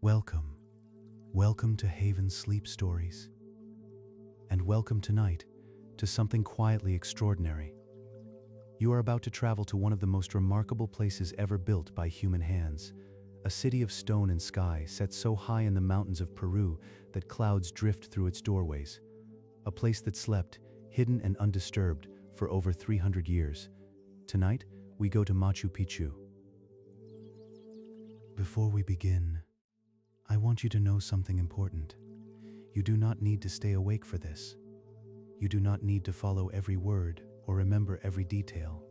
Welcome, welcome to Haven Sleep Stories, and welcome tonight to something quietly extraordinary. You are about to travel to one of the most remarkable places ever built by human hands, a city of stone and sky set so high in the mountains of Peru that clouds drift through its doorways, a place that slept, hidden and undisturbed, for over 300 years. Tonight, we go to Machu Picchu. Before we begin, I want you to know something important. You do not need to stay awake for this. You do not need to follow every word or remember every detail.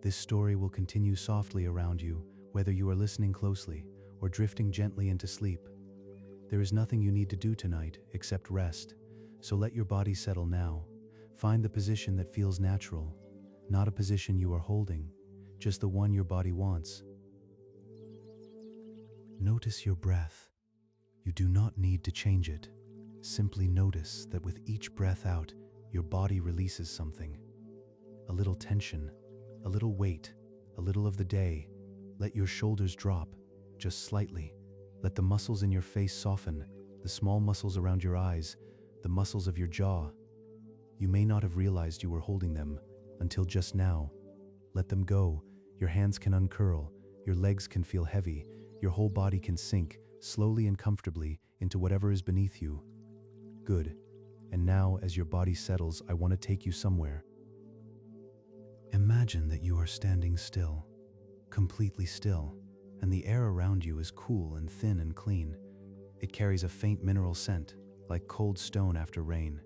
This story will continue softly around you, whether you are listening closely or drifting gently into sleep. There is nothing you need to do tonight except rest, so let your body settle now. Find the position that feels natural, not a position you are holding, just the one your body wants. Notice your breath. You do not need to change it. Simply notice that with each breath out, your body releases something. A little tension, a little weight, a little of the day. Let your shoulders drop, just slightly. Let the muscles in your face soften, the small muscles around your eyes, the muscles of your jaw. You may not have realized you were holding them until just now. Let them go. Your hands can uncurl, your legs can feel heavy, your whole body can sink, slowly and comfortably, into whatever is beneath you. Good. And now, as your body settles, I want to take you somewhere. Imagine that you are standing still, completely still, and the air around you is cool and thin and clean. It carries a faint mineral scent, like cold stone after rain.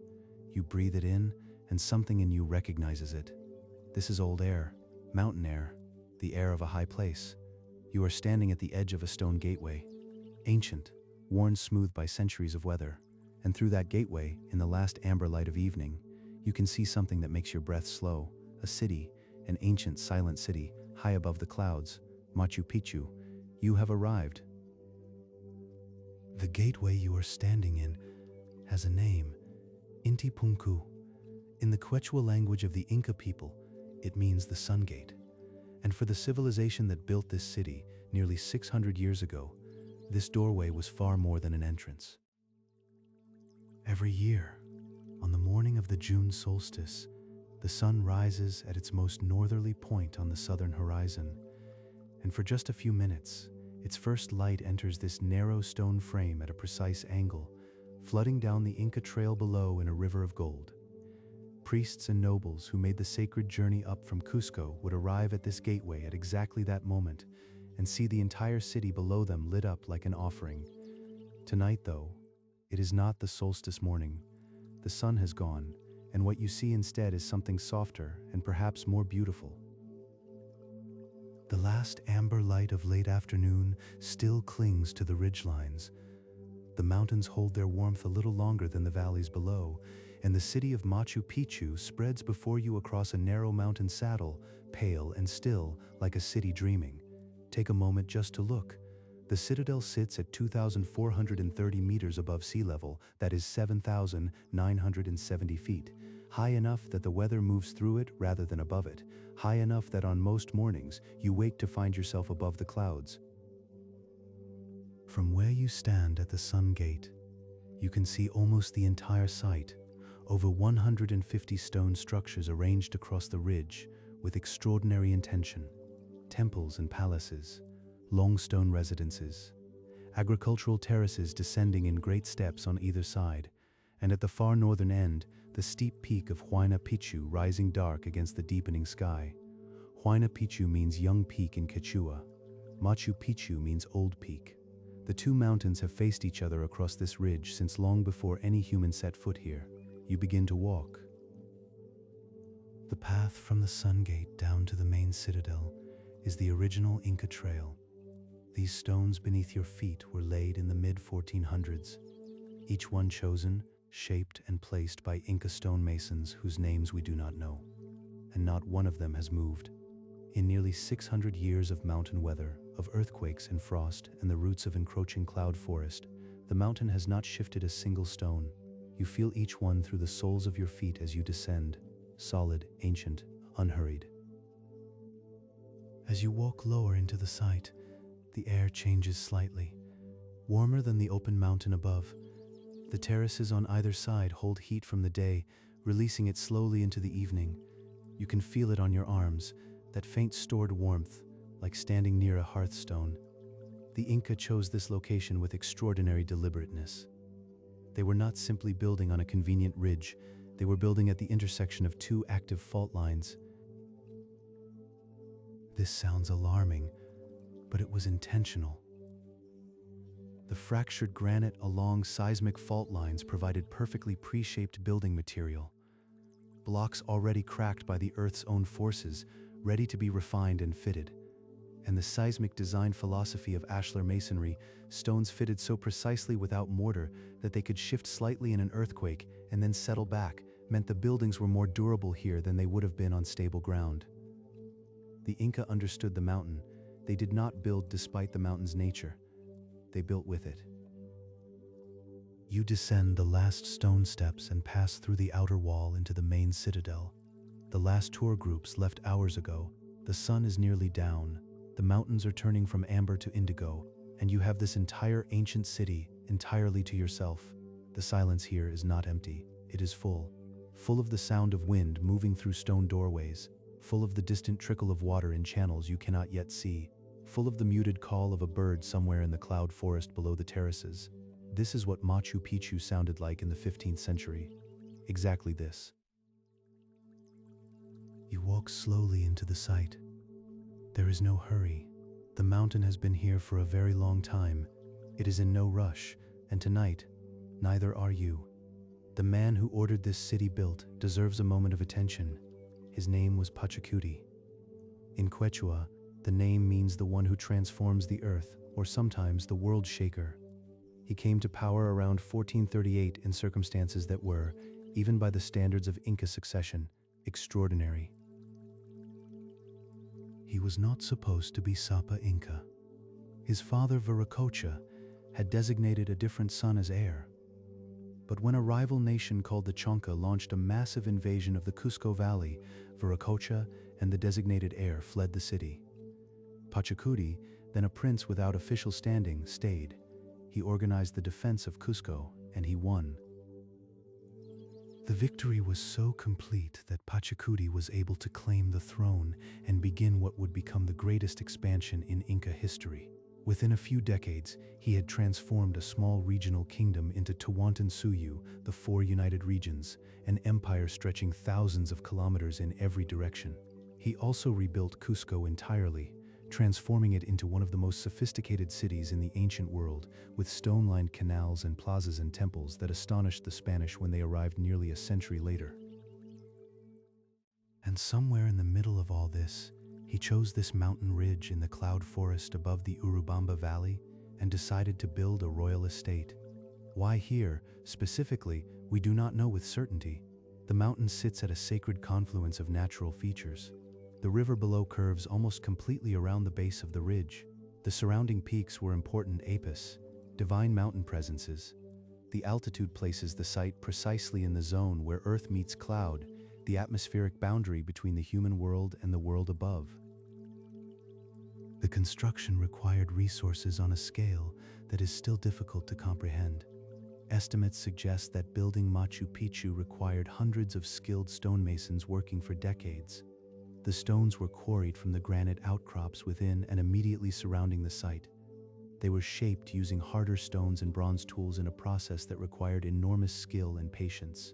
You breathe it in, and something in you recognizes it. This is old air, mountain air, the air of a high place. You are standing at the edge of a stone gateway, ancient, worn smooth by centuries of weather, and through that gateway, in the last amber light of evening, you can see something that makes your breath slow. A city, an ancient silent city, high above the clouds, Machu Picchu. You have arrived. The gateway you are standing in has a name, Intihuatana. In the Quechua language of the Inca people, it means the Sun Gate. And for the civilization that built this city nearly 600 years ago, this doorway was far more than an entrance. Every year, on the morning of the June solstice, the sun rises at its most northerly point on the southern horizon, and for just a few minutes, its first light enters this narrow stone frame at a precise angle, flooding down the Inca trail below in a river of gold. Priests and nobles who made the sacred journey up from Cusco would arrive at this gateway at exactly that moment and see the entire city below them lit up like an offering. Tonight, though, it is not the solstice morning. The sun has gone, and what you see instead is something softer and perhaps more beautiful. The last amber light of late afternoon still clings to the ridgelines. The mountains hold their warmth a little longer than the valleys below, and the city of Machu Picchu spreads before you across a narrow mountain saddle, pale and still, like a city dreaming. Take a moment just to look. The citadel sits at 2,430 meters above sea level, that is 7,970 feet, high enough that the weather moves through it rather than above it, high enough that on most mornings you wake to find yourself above the clouds. From where you stand at the Sun Gate, you can see almost the entire site, over 150 stone structures arranged across the ridge with extraordinary intention. Temples and palaces, long stone residences, agricultural terraces descending in great steps on either side, and at the far northern end, the steep peak of Huayna Picchu rising dark against the deepening sky. Huayna Picchu means young peak in Quechua. Machu Picchu means old peak. The two mountains have faced each other across this ridge since long before any human set foot here. You begin to walk. The path from the Sun Gate down to the main citadel is the original Inca trail. These stones beneath your feet were laid in the mid-1400s, each one chosen, shaped, and placed by Inca stonemasons whose names we do not know, and not one of them has moved. In nearly 600 years of mountain weather, of earthquakes and frost, and the roots of encroaching cloud forest, the mountain has not shifted a single stone. You feel each one through the soles of your feet as you descend, solid, ancient, unhurried. As you walk lower into the site, the air changes slightly. warmer than the open mountain above. The terraces on either side hold heat from the day, releasing it slowly into the evening. You can feel it on your arms, that faint stored warmth, like standing near a hearthstone. The Inca chose this location with extraordinary deliberateness. They were not simply building on a convenient ridge, they were building at the intersection of two active fault lines. This sounds alarming, but it was intentional. The fractured granite along seismic fault lines provided perfectly pre-shaped building material. Blocks already cracked by the Earth's own forces, ready to be refined and fitted. And the seismic design philosophy of ashlar masonry, stones fitted so precisely without mortar that they could shift slightly in an earthquake and then settle back, meant the buildings were more durable here than they would have been on stable ground. The Inca understood the mountain. They did not build despite the mountain's nature. They built with it. You descend the last stone steps and pass through the outer wall into the main citadel. The last tour groups left hours ago. The sun is nearly down. The mountains are turning from amber to indigo, and you have this entire ancient city entirely to yourself. The silence here is not empty. It is full of the sound of wind moving through stone doorways, full of the distant trickle of water in channels you cannot yet see, full of the muted call of a bird somewhere in the cloud forest below the terraces. This is what Machu Picchu sounded like in the 15th century. Exactly this. You walk slowly into the site. There is no hurry. The mountain has been here for a very long time. It is in no rush, and tonight, neither are you. The man who ordered this city built deserves a moment of attention. His name was Pachacuti. In Quechua, the name means the one who transforms the earth, or sometimes the world shaker. He came to power around 1438 in circumstances that were, even by the standards of Inca succession, extraordinary. He was not supposed to be Sapa Inca. His father Viracocha had designated a different son as heir. But when a rival nation called the Chonca launched a massive invasion of the Cusco Valley, Viracocha and the designated heir fled the city. Pachacuti, then a prince without official standing, stayed. He organized the defense of Cusco, and he won. The victory was so complete that Pachacuti was able to claim the throne and begin what would become the greatest expansion in Inca history. Within a few decades, he had transformed a small regional kingdom into Tawantinsuyu, the four united regions, an empire stretching thousands of kilometers in every direction. He also rebuilt Cusco entirely, transforming it into one of the most sophisticated cities in the ancient world, with stone-lined canals and plazas and temples that astonished the Spanish when they arrived nearly a century later. And somewhere in the middle of all this, he chose this mountain ridge in the cloud forest above the Urubamba Valley and decided to build a royal estate. Why here, specifically, we do not know with certainty. The mountain sits at a sacred confluence of natural features. The river below curves almost completely around the base of the ridge. The surrounding peaks were important apis, divine mountain presences. The altitude places the site precisely in the zone where Earth meets cloud, the atmospheric boundary between the human world and the world above. The construction required resources on a scale that is still difficult to comprehend. Estimates suggest that building Machu Picchu required hundreds of skilled stonemasons working for decades. The stones were quarried from the granite outcrops within and immediately surrounding the site. They were shaped using harder stones and bronze tools in a process that required enormous skill and patience.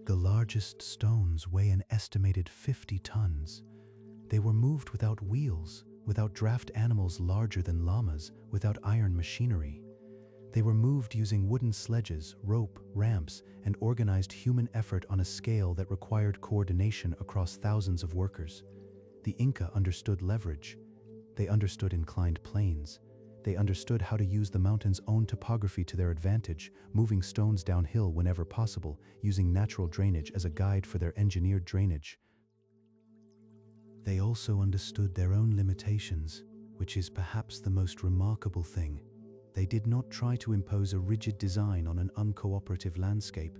The largest stones weigh an estimated 50 tons. They were moved without wheels, without draft animals larger than llamas, without iron machinery. They were moved using wooden sledges, rope, ramps, and organized human effort on a scale that required coordination across thousands of workers. The Inca understood leverage. They understood inclined planes. They understood how to use the mountain's own topography to their advantage, moving stones downhill whenever possible, using natural drainage as a guide for their engineered drainage. They also understood their own limitations, which is perhaps the most remarkable thing. They did not try to impose a rigid design on an uncooperative landscape.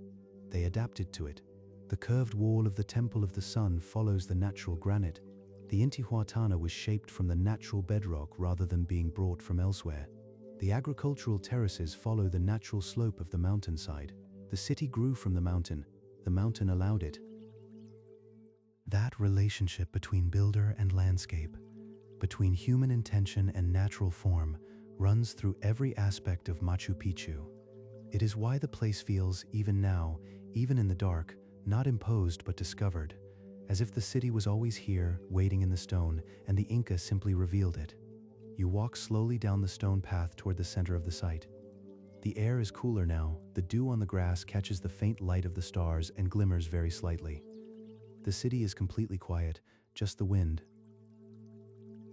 They adapted to it. The curved wall of the Temple of the Sun follows the natural granite. The Intihuatana was shaped from the natural bedrock rather than being brought from elsewhere. The agricultural terraces follow the natural slope of the mountainside. The city grew from the mountain allowed it. That relationship between builder and landscape, between human intention and natural form, runs through every aspect of Machu Picchu. It is why the place feels, even now, even in the dark, not imposed but discovered, as if the city was always here, waiting in the stone, and the Inca simply revealed it. You walk slowly down the stone path toward the center of the site. The air is cooler now, the dew on the grass catches the faint light of the stars and glimmers very slightly. The city is completely quiet, just the wind,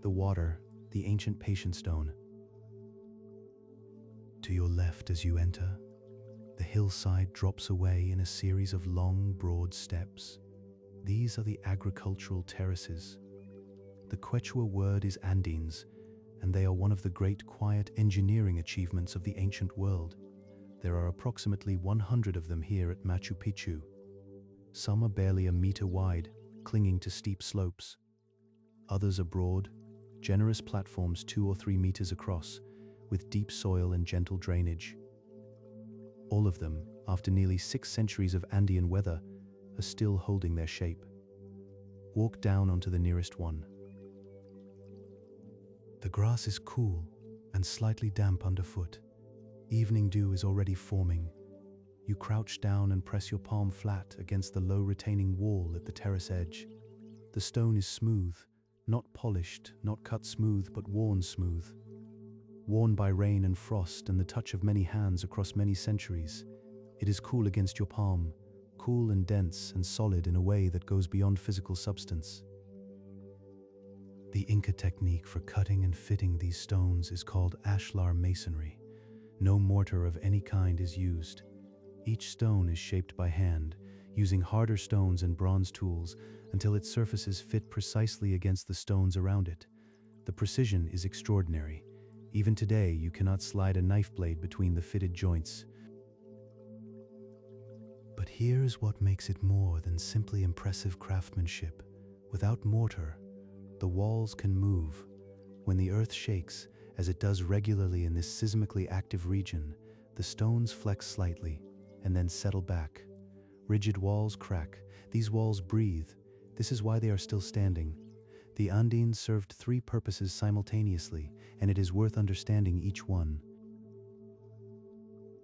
the water, the ancient patient stone. To your left as you enter, the hillside drops away in a series of long, broad steps. These are the agricultural terraces. The Quechua word is Andeans, and they are one of the great quiet engineering achievements of the ancient world. There are approximately 100 of them here at Machu Picchu. Some are barely a meter wide, clinging to steep slopes. Others are broad, generous platforms 2 or 3 meters across, with deep soil and gentle drainage. All of them, after nearly 6 centuries of Andean weather, are still holding their shape. Walk down onto the nearest one. The grass is cool and slightly damp underfoot. Evening dew is already forming. You crouch down and press your palm flat against the low retaining wall at the terrace edge. The stone is smooth, not polished, not cut smooth, but worn smooth. Worn by rain and frost and the touch of many hands across many centuries. It is cool against your palm, cool and dense and solid in a way that goes beyond physical substance. The Inca technique for cutting and fitting these stones is called ashlar masonry. No mortar of any kind is used. Each stone is shaped by hand, using harder stones and bronze tools until its surfaces fit precisely against the stones around it. The precision is extraordinary. Even today, you cannot slide a knife blade between the fitted joints. But here's what makes it more than simply impressive craftsmanship. Without mortar, the walls can move. When the earth shakes, as it does regularly in this seismically active region, the stones flex slightly and then settle back. Rigid walls crack. These walls breathe. This is why they are still standing. The Andeans served 3 purposes simultaneously, and it is worth understanding each one.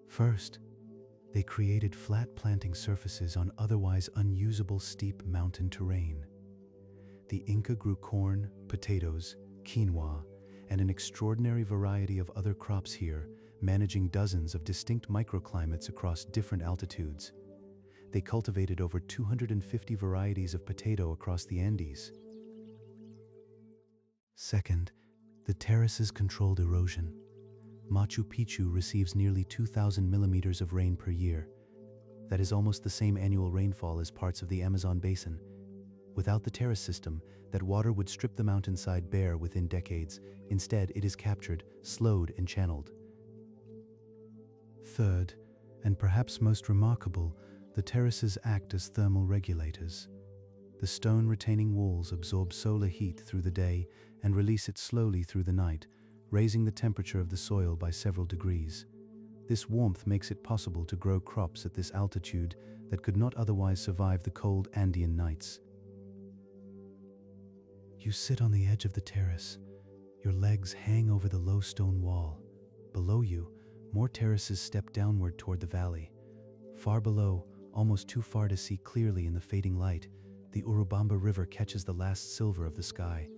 First, they created flat planting surfaces on otherwise unusable steep mountain terrain. The Inca grew corn, potatoes, quinoa, and an extraordinary variety of other crops here, managing dozens of distinct microclimates across different altitudes. They cultivated over 250 varieties of potato across the Andes. Second, the terraces controlled erosion. Machu Picchu receives nearly 2,000 millimeters of rain per year. That is almost the same annual rainfall as parts of the Amazon basin. Without the terrace system, that water would strip the mountainside bare within decades. Instead, it is captured, slowed, and channeled. Third, and perhaps most remarkable, the terraces act as thermal regulators. The stone retaining walls absorb solar heat through the day and release it slowly through the night, raising the temperature of the soil by several degrees. This warmth makes it possible to grow crops at this altitude that could not otherwise survive the cold Andean nights. You sit on the edge of the terrace. Your legs hang over the low stone wall. Below you, more terraces step downward toward the valley. Far below, almost too far to see clearly in the fading light, the Urubamba River catches the last silver of the sky.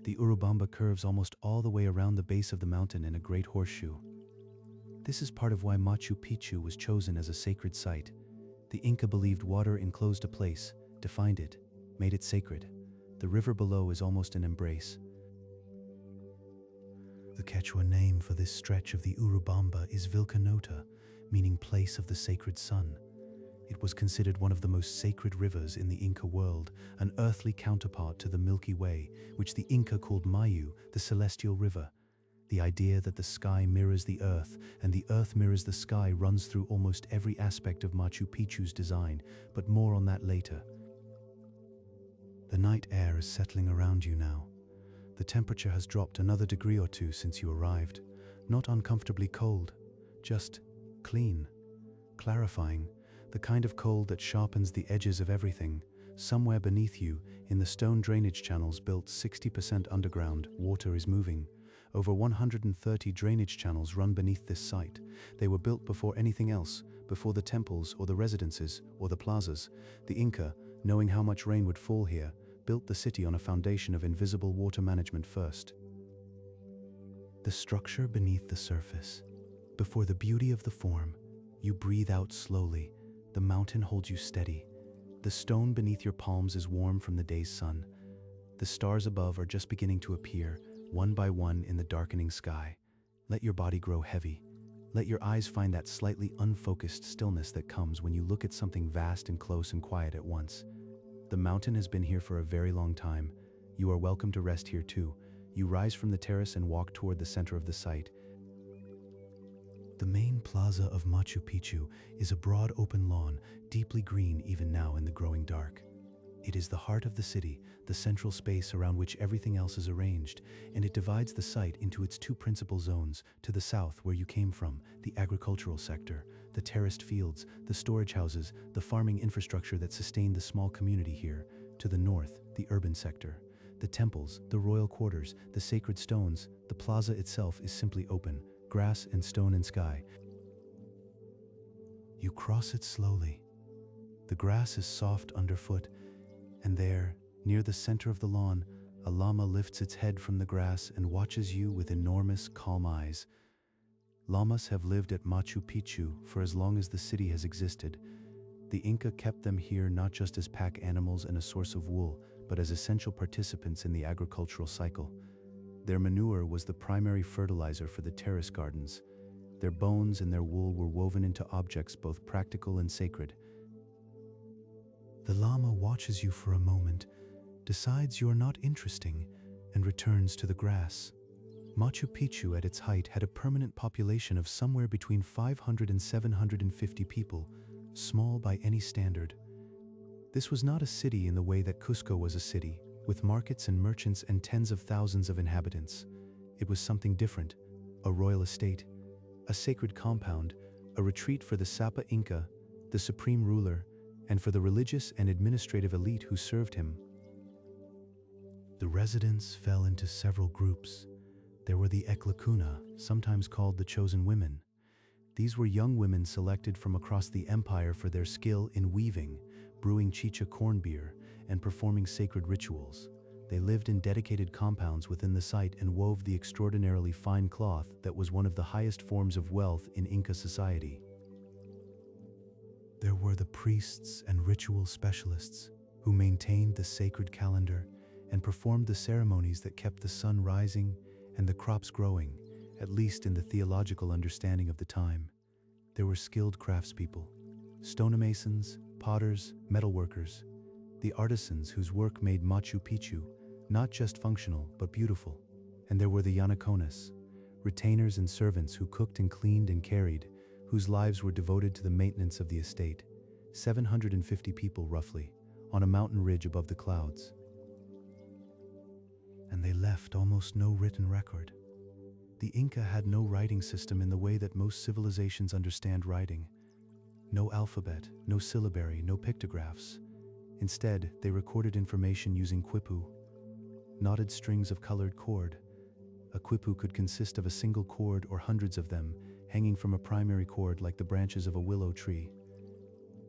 The Urubamba curves almost all the way around the base of the mountain in a great horseshoe. This is part of why Machu Picchu was chosen as a sacred site. The Inca believed water enclosed a place, defined it, made it sacred. The river below is almost an embrace. The Quechua name for this stretch of the Urubamba is Vilcanota, meaning place of the sacred sun. It was considered one of the most sacred rivers in the Inca world, an earthly counterpart to the Milky Way, which the Inca called Mayu, the celestial river. The idea that the sky mirrors the earth and the earth mirrors the sky runs through almost every aspect of Machu Picchu's design, but more on that later. The night air is settling around you now. The temperature has dropped another degree or two since you arrived. Not uncomfortably cold, just clean, clarifying, the kind of cold that sharpens the edges of everything. Somewhere beneath you, in the stone drainage channels built 60% underground, water is moving. Over 130 drainage channels run beneath this site. They were built before anything else, before the temples or the residences or the plazas. The Inca, knowing how much rain would fall here, built the city on a foundation of invisible water management first. The structure beneath the surface. Before the beauty of the form, you breathe out slowly. The mountain holds you steady. The stone beneath your palms is warm from the day's sun. The stars above are just beginning to appear, one by one in the darkening sky. Let your body grow heavy. Let your eyes find that slightly unfocused stillness that comes when you look at something vast and close and quiet at once. The mountain has been here for a very long time. You are welcome to rest here too. You rise from the terrace and walk toward the center of the site. The main plaza of Machu Picchu is a broad open lawn, deeply green even now in the growing dark. It is the heart of the city, the central space around which everything else is arranged, and it divides the site into its two principal zones. To the south, where you came from, the agricultural sector, the terraced fields, the storage houses, the farming infrastructure that sustained the small community here. To the north, the urban sector, the temples, the royal quarters, the sacred stones. The plaza itself is simply open, grass and stone and sky. You cross it slowly. The grass is soft underfoot, and there, near the center of the lawn, a llama lifts its head from the grass and watches you with enormous, calm eyes. Llamas have lived at Machu Picchu for as long as the city has existed. The Inca kept them here not just as pack animals and a source of wool, but as essential participants in the agricultural cycle. Their manure was the primary fertilizer for the terrace gardens. Their bones and their wool were woven into objects both practical and sacred. The llama watches you for a moment, decides you are not interesting, and returns to the grass. Machu Picchu at its height had a permanent population of somewhere between 500 and 750 people, small by any standard. This was not a city in the way that Cusco was a city, with markets and merchants and tens of thousands of inhabitants. It was something different, a royal estate, a sacred compound, a retreat for the Sapa Inca, the supreme ruler, and for the religious and administrative elite who served him. The residents fell into several groups. There were the Eklakuna, sometimes called the chosen women. These were young women selected from across the empire for their skill in weaving, brewing chicha corn beer, and performing sacred rituals. They lived in dedicated compounds within the site and wove the extraordinarily fine cloth that was one of the highest forms of wealth in Inca society. There were the priests and ritual specialists who maintained the sacred calendar and performed the ceremonies that kept the sun rising and the crops growing, at least in the theological understanding of the time. There were skilled craftspeople, stonemasons, potters, metalworkers, the artisans whose work made Machu Picchu not just functional but beautiful. And there were the Yanaconas, retainers and servants who cooked and cleaned and carried, whose lives were devoted to the maintenance of the estate. 750 people roughly, on a mountain ridge above the clouds. And they left almost no written record. The Inca had no writing system in the way that most civilizations understand writing. No alphabet, no syllabary, no pictographs. Instead, they recorded information using quipu, knotted strings of colored cord. A quipu could consist of a single cord or hundreds of them, hanging from a primary cord like the branches of a willow tree.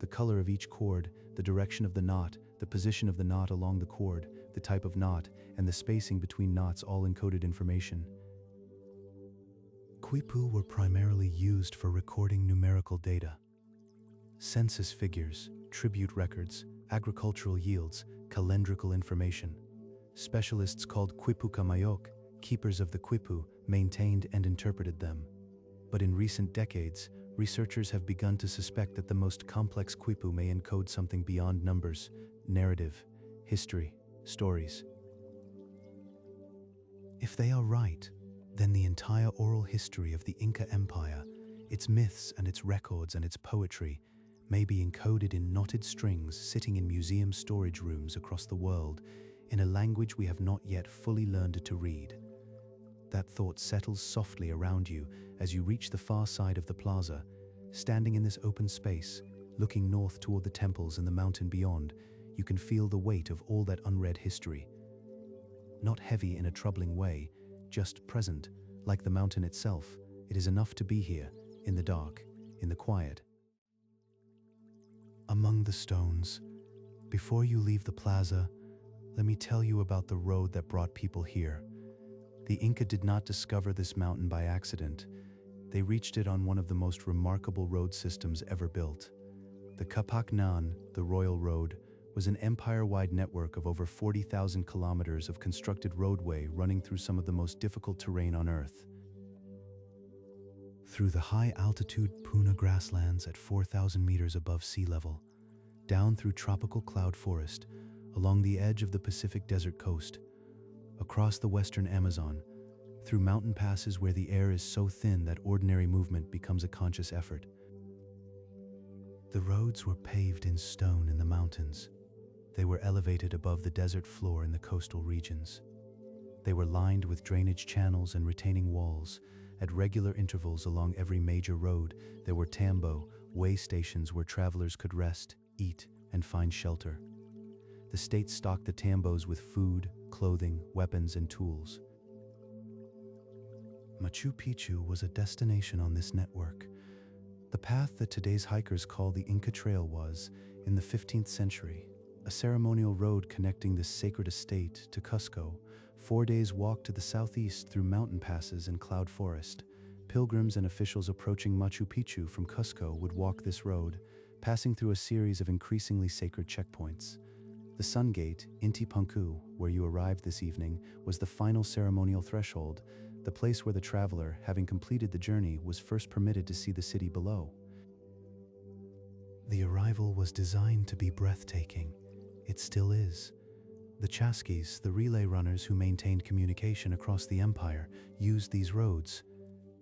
The color of each cord, the direction of the knot, the position of the knot along the cord, the type of knot, and the spacing between knots all encoded information. Quipu were primarily used for recording numerical data. Census figures, tribute records, agricultural yields, calendrical information. Specialists called Quipuka Mayok, keepers of the quipu, maintained and interpreted them. But in recent decades, researchers have begun to suspect that the most complex quipu may encode something beyond numbers, narrative, history, stories. If they are right, then the entire oral history of the Inca Empire, its myths and its records and its poetry, may be encoded in knotted strings sitting in museum storage rooms across the world in a language we have not yet fully learned to read. That thought settles softly around you as you reach the far side of the plaza, standing in this open space, looking north toward the temples and the mountain beyond. You can feel the weight of all that unread history. Not heavy in a troubling way, just present, like the mountain itself. It is enough to be here, in the dark, in the quiet. Among the stones, before you leave the plaza, let me tell you about the road that brought people here. The Inca did not discover this mountain by accident. They reached it on one of the most remarkable road systems ever built. The Capacnan, the Royal Road, was an empire-wide network of over 40,000 kilometers of constructed roadway running through some of the most difficult terrain on Earth. Through the high-altitude Puna grasslands at 4,000 meters above sea level, down through tropical cloud forest, along the edge of the Pacific desert coast, across the western Amazon, through mountain passes where the air is so thin that ordinary movement becomes a conscious effort. The roads were paved in stone in the mountains. They were elevated above the desert floor in the coastal regions. They were lined with drainage channels and retaining walls. At regular intervals along every major road, there were tambo, way stations where travelers could rest, eat, and find shelter. The state stocked the tambos with food, clothing, weapons, and tools. Machu Picchu was a destination on this network. The path that today's hikers call the Inca Trail was, in the 15th century, a ceremonial road connecting this sacred estate to Cusco. 4 days' walk to the southeast through mountain passes and cloud forest. Pilgrims and officials approaching Machu Picchu from Cusco would walk this road, passing through a series of increasingly sacred checkpoints. The Sun Gate, Intihuatana, where you arrived this evening, was the final ceremonial threshold, the place where the traveler, having completed the journey, was first permitted to see the city below. The arrival was designed to be breathtaking. It still is. The Chaskis, the relay runners who maintained communication across the empire, used these roads.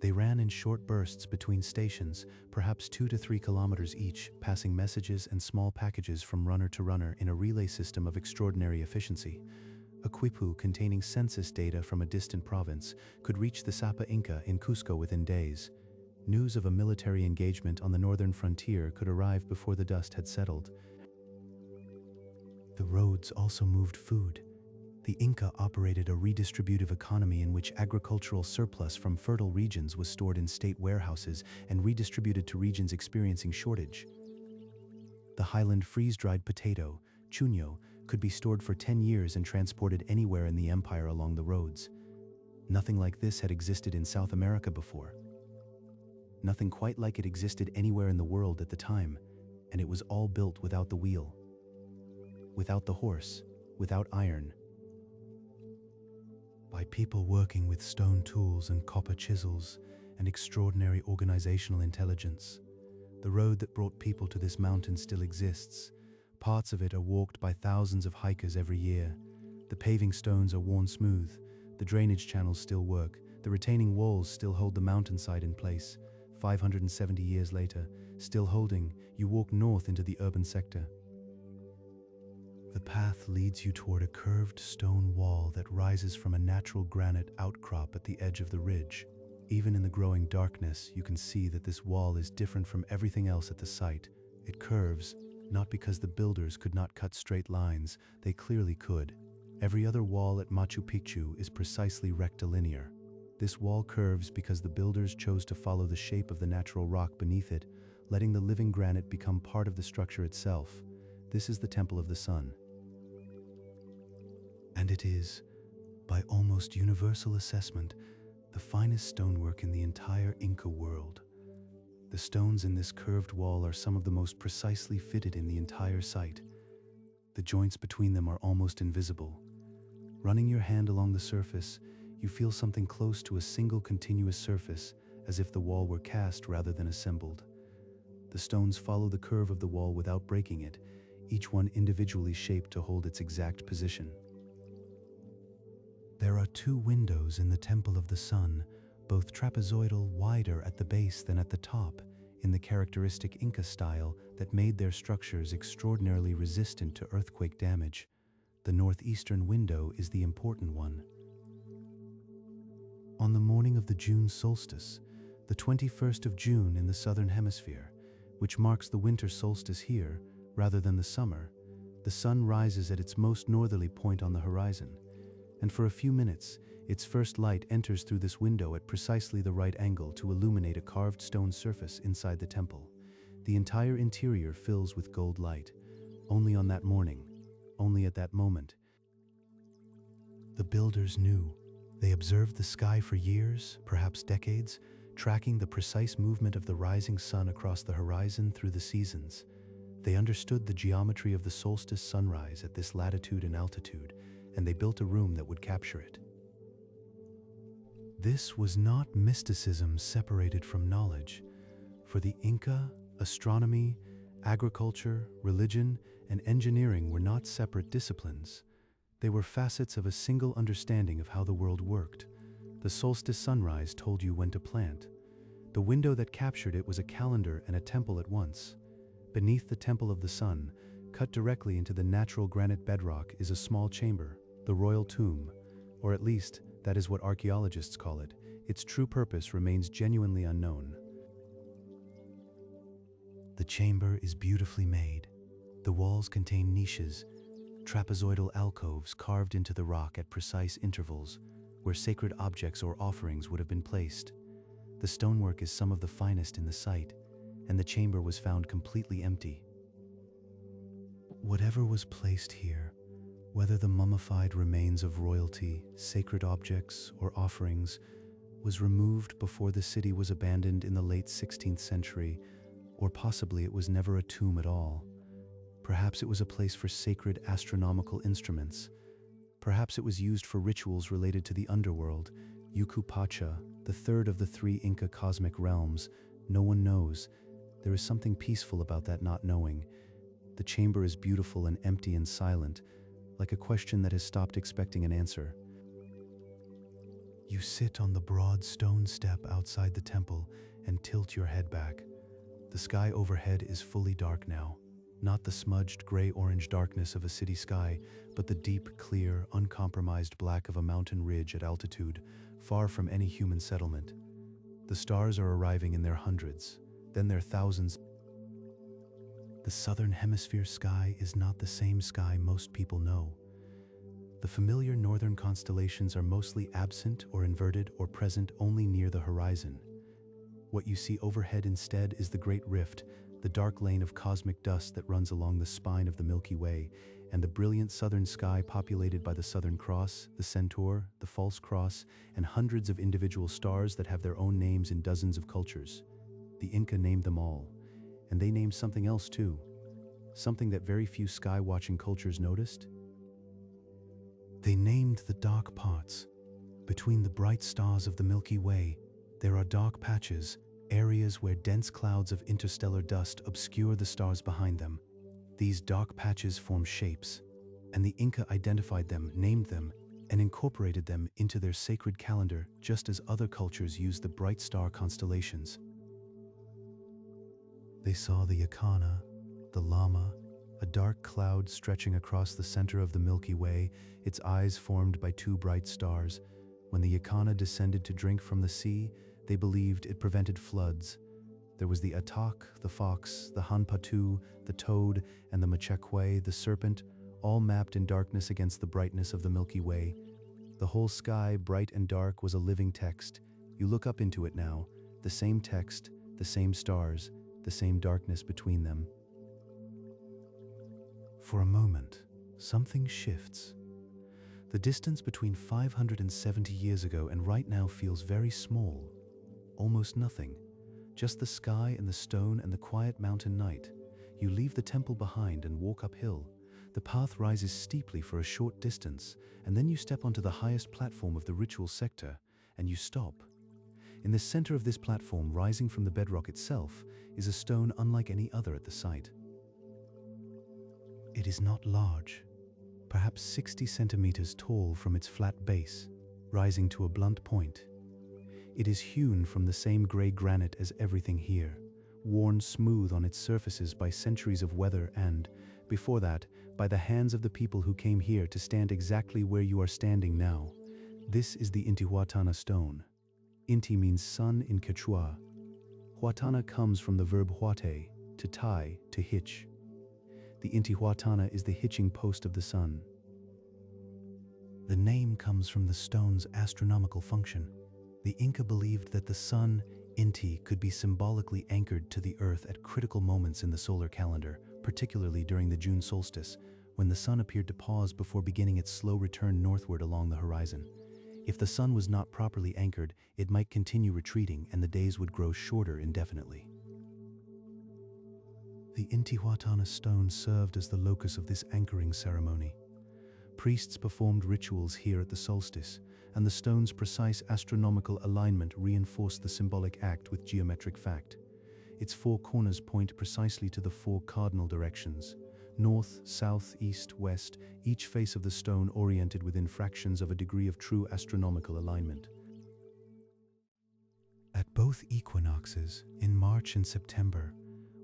They ran in short bursts between stations, perhaps 2 to 3 kilometers each, passing messages and small packages from runner to runner in a relay system of extraordinary efficiency. A quipu containing census data from a distant province could reach the Sapa Inca in Cusco within days. News of a military engagement on the northern frontier could arrive before the dust had settled. The roads also moved food. The Inca operated a redistributive economy in which agricultural surplus from fertile regions was stored in state warehouses and redistributed to regions experiencing shortage. The highland freeze-dried potato, chuño, could be stored for 10 years and transported anywhere in the empire along the roads. Nothing like this had existed in South America before. Nothing quite like it existed anywhere in the world at the time, and it was all built without the wheel, without the horse, without iron. By people working with stone tools and copper chisels and extraordinary organizational intelligence. The road that brought people to this mountain still exists. Parts of it are walked by thousands of hikers every year. The paving stones are worn smooth. The drainage channels still work. The retaining walls still hold the mountainside in place. 570 years later, still holding, you walk north into the urban sector. The path leads you toward a curved stone wall that rises from a natural granite outcrop at the edge of the ridge. Even in the growing darkness, you can see that this wall is different from everything else at the site. It curves, not because the builders could not cut straight lines, they clearly could. Every other wall at Machu Picchu is precisely rectilinear. This wall curves because the builders chose to follow the shape of the natural rock beneath it, letting the living granite become part of the structure itself. This is the Temple of the Sun. And it is, by almost universal assessment, the finest stonework in the entire Inca world. The stones in this curved wall are some of the most precisely fitted in the entire site. The joints between them are almost invisible. Running your hand along the surface, you feel something close to a single continuous surface, as if the wall were cast rather than assembled. The stones follow the curve of the wall without breaking it, each one individually shaped to hold its exact position. There are 2 windows in the Temple of the Sun, both trapezoidal, wider at the base than at the top, in the characteristic Inca style that made their structures extraordinarily resistant to earthquake damage. The northeastern window is the important one. On the morning of the June solstice, the 21st of June in the southern hemisphere, which marks the winter solstice here rather than the summer, the sun rises at its most northerly point on the horizon, and for a few minutes, its first light enters through this window at precisely the right angle to illuminate a carved stone surface inside the temple. The entire interior fills with gold light. Only on that morning, only at that moment. The builders knew. They observed the sky for years, perhaps decades, tracking the precise movement of the rising sun across the horizon through the seasons. They understood the geometry of the solstice sunrise at this latitude and altitude, and they built a room that would capture it. This was not mysticism separated from knowledge. For the Inca, astronomy, agriculture, religion, and engineering were not separate disciplines. They were facets of a single understanding of how the world worked. The solstice sunrise told you when to plant. The window that captured it was a calendar and a temple at once. Beneath the temple of the sun, cut directly into the natural granite bedrock, is a small chamber, the royal tomb, or at least that is what archaeologists call it. Its true purpose remains genuinely unknown. The chamber is beautifully made. The walls contain niches, trapezoidal alcoves carved into the rock at precise intervals, where sacred objects or offerings would have been placed. The stonework is some of the finest in the site, and the chamber was found completely empty. Whatever was placed here, whether the mummified remains of royalty, sacred objects, or offerings, was removed before the city was abandoned in the late 16th century, or possibly it was never a tomb at all. Perhaps it was a place for sacred astronomical instruments. Perhaps it was used for rituals related to the underworld, Yucupacha, the third of the three Inca cosmic realms. No one knows. There is something peaceful about that not knowing. The chamber is beautiful and empty and silent, like a question that has stopped expecting an answer. You sit on the broad stone step outside the temple and tilt your head back. The sky overhead is fully dark now. Not the smudged gray-orange darkness of a city sky, but the deep, clear, uncompromised black of a mountain ridge at altitude, far from any human settlement. The stars are arriving in their hundreds, then their thousands. The southern hemisphere sky is not the same sky most people know. The familiar northern constellations are mostly absent or inverted or present only near the horizon. What you see overhead instead is the Great Rift, the dark lane of cosmic dust that runs along the spine of the Milky Way, and the brilliant southern sky populated by the Southern Cross, the Centaur, the False Cross, and hundreds of individual stars that have their own names in dozens of cultures. The Inca named them all, and they named something else too, something that very few sky-watching cultures noticed. They named the dark parts. Between the bright stars of the Milky Way, there are dark patches, areas where dense clouds of interstellar dust obscure the stars behind them. These dark patches form shapes, and the Inca identified them, named them, and incorporated them into their sacred calendar, just as other cultures used the bright star constellations. They saw the Yacana, the Llama, a dark cloud stretching across the center of the Milky Way, its eyes formed by two bright stars. When the Yacana descended to drink from the sea, they believed it prevented floods. There was the Atak, the fox, the Hanpatu, the toad, and the Machekwe, the serpent, all mapped in darkness against the brightness of the Milky Way. The whole sky, bright and dark, was a living text. You look up into it now, the same text, the same stars, the same darkness between them. For a moment, something shifts. The distance between 570 years ago and right now feels very small. Almost nothing. Just the sky and the stone and the quiet mountain night. You leave the temple behind and walk uphill. The path rises steeply for a short distance, and then you step onto the highest platform of the ritual sector, and you stop. In the center of this platform, rising from the bedrock itself, is a stone unlike any other at the site. It is not large, perhaps 60 centimeters tall from its flat base, rising to a blunt point. It is hewn from the same gray granite as everything here, worn smooth on its surfaces by centuries of weather and, before that, by the hands of the people who came here to stand exactly where you are standing now. This is the Intihuatana stone. Inti means sun in Quechua. Huatana comes from the verb huate, to tie, to hitch. The Intihuatana is the hitching post of the sun. The name comes from the stone's astronomical function. The Inca believed that the sun, Inti, could be symbolically anchored to the earth at critical moments in the solar calendar, particularly during the June solstice, when the sun appeared to pause before beginning its slow return northward along the horizon. If the sun was not properly anchored, it might continue retreating and the days would grow shorter indefinitely. The Intihuatana stone served as the locus of this anchoring ceremony. Priests performed rituals here at the solstice, and the stone's precise astronomical alignment reinforced the symbolic act with geometric fact. Its four corners point precisely to the four cardinal directions: north, south, east, west, each face of the stone oriented within fractions of a degree of true astronomical alignment. At both equinoxes, in March and September,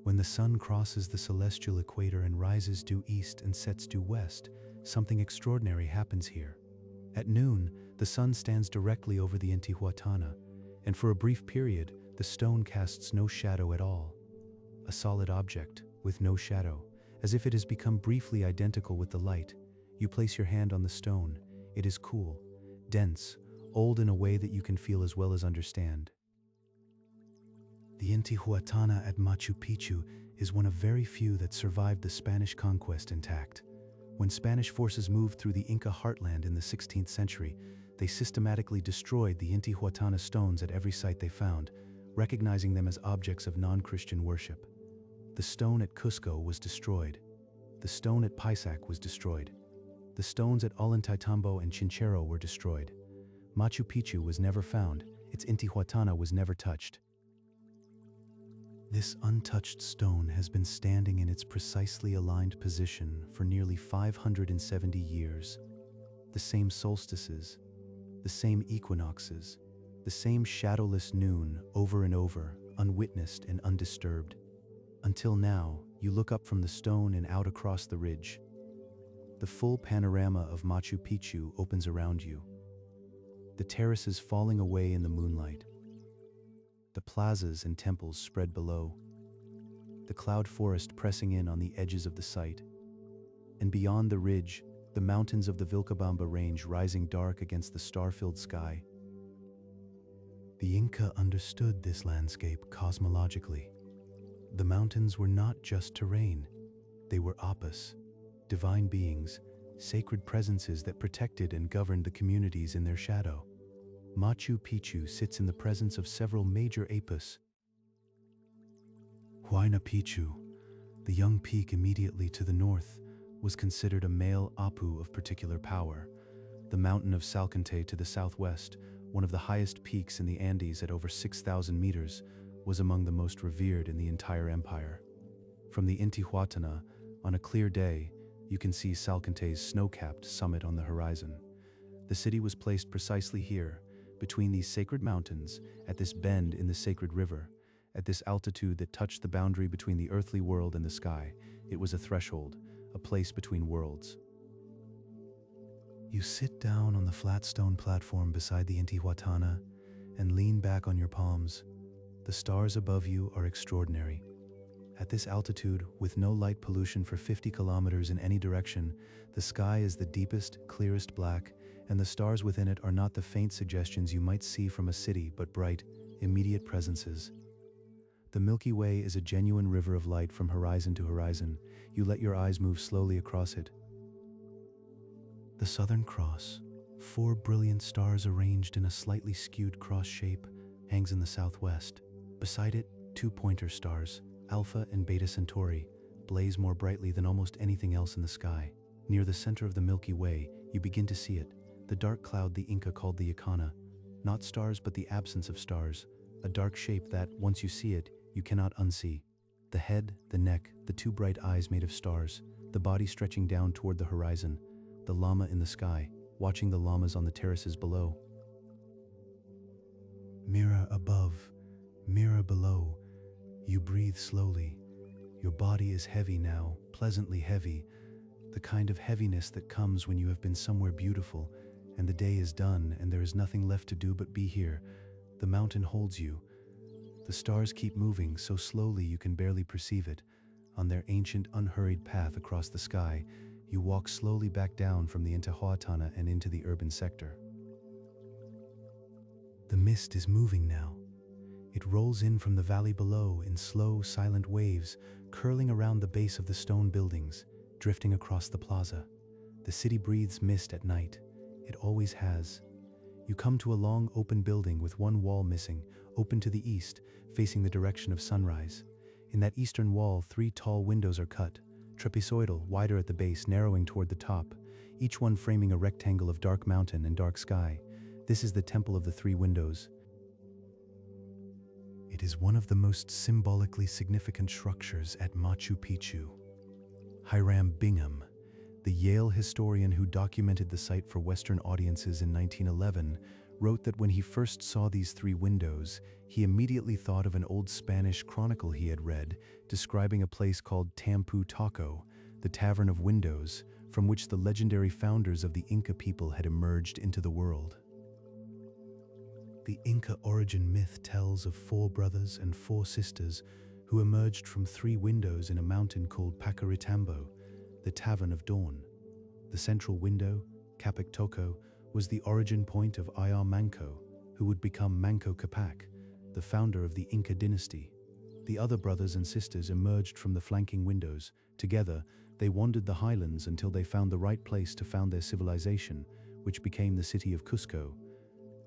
when the sun crosses the celestial equator and rises due east and sets due west, something extraordinary happens here. At noon, the sun stands directly over the Intihuatana, and for a brief period, the stone casts no shadow at all. A solid object, with no shadow, as if it has become briefly identical with the light. You place your hand on the stone. It is cool, dense, old in a way that you can feel as well as understand. The Intihuatana at Machu Picchu is one of very few that survived the Spanish conquest intact. When Spanish forces moved through the Inca heartland in the 16th century, they systematically destroyed the Intihuatana stones at every site they found, recognizing them as objects of non-Christian worship. The stone at Cusco was destroyed. The stone at Paisac was destroyed. The stones at Ollantaytambo and Chinchero were destroyed. Machu Picchu was never found. Its Intihuatana was never touched. This untouched stone has been standing in its precisely aligned position for nearly 570 years. The same solstices, the same equinoxes, the same shadowless noon over and over, unwitnessed and undisturbed. Until now, you look up from the stone and out across the ridge. The full panorama of Machu Picchu opens around you. The terraces falling away in the moonlight. The plazas and temples spread below. The cloud forest pressing in on the edges of the site. And beyond the ridge, the mountains of the Vilcabamba Range rising dark against the star-filled sky. The Inca understood this landscape cosmologically. The mountains were not just terrain. They were apis, divine beings, sacred presences that protected and governed the communities in their shadow. Machu Picchu sits in the presence of several major apis. Huayna Picchu, the young peak immediately to the north, was considered a male apu of particular power. The mountain of Salcantay to the southwest, one of the highest peaks in the Andes at over 6,000 meters, was among the most revered in the entire empire. From the Intihuatana, on a clear day, you can see Salcantay's snow-capped summit on the horizon. The city was placed precisely here, between these sacred mountains, at this bend in the sacred river, at this altitude that touched the boundary between the earthly world and the sky. It was a threshold, a place between worlds. You sit down on the flat stone platform beside the Intihuatana and lean back on your palms. The stars above you are extraordinary. At this altitude, with no light pollution for 50 kilometers in any direction, the sky is the deepest, clearest black, and the stars within it are not the faint suggestions you might see from a city, but bright, immediate presences. The Milky Way is a genuine river of light from horizon to horizon. You let your eyes move slowly across it. The Southern Cross, 4 brilliant stars arranged in a slightly skewed cross shape, hangs in the southwest. Beside it, 2 pointer stars, Alpha and Beta Centauri, blaze more brightly than almost anything else in the sky. Near the center of the Milky Way, you begin to see it, the dark cloud the Inca called the Icana. Not stars, but the absence of stars, a dark shape that, once you see it, you cannot unsee. The head, the neck, the 2 bright eyes made of stars, the body stretching down toward the horizon, the llama in the sky, watching the llamas on the terraces below. Mirror above, mirror below, you breathe slowly. Your body is heavy now, pleasantly heavy, the kind of heaviness that comes when you have been somewhere beautiful, and the day is done and there is nothing left to do but be here. The mountain holds you. The stars keep moving so slowly you can barely perceive it. On their ancient, unhurried path across the sky, you walk slowly back down from the Intihuatana and into the urban sector. The mist is moving now. It rolls in from the valley below in slow, silent waves, curling around the base of the stone buildings, drifting across the plaza. The city breathes mist at night. It always has. You come to a long, open building with one wall missing, open to the east, facing the direction of sunrise. In that eastern wall, 3 tall windows are cut, trapezoidal, wider at the base, narrowing toward the top, each one framing a rectangle of dark mountain and dark sky. This is the Temple of the 3 Windows. It is one of the most symbolically significant structures at Machu Picchu. Hiram Bingham, the Yale historian who documented the site for Western audiences in 1911, wrote that when he first saw these 3 windows, he immediately thought of an old Spanish chronicle he had read, describing a place called Tampu Taco, the Tavern of Windows, from which the legendary founders of the Inca people had emerged into the world. The Inca origin myth tells of 4 brothers and 4 sisters who emerged from 3 windows in a mountain called Pacaritambo, the Tavern of Dawn. The central window, Capic Toco, was the origin point of Ayar Manco, who would become Manco Capac, the founder of the Inca dynasty. The other brothers and sisters emerged from the flanking windows. Together, they wandered the highlands until they found the right place to found their civilization, which became the city of Cusco.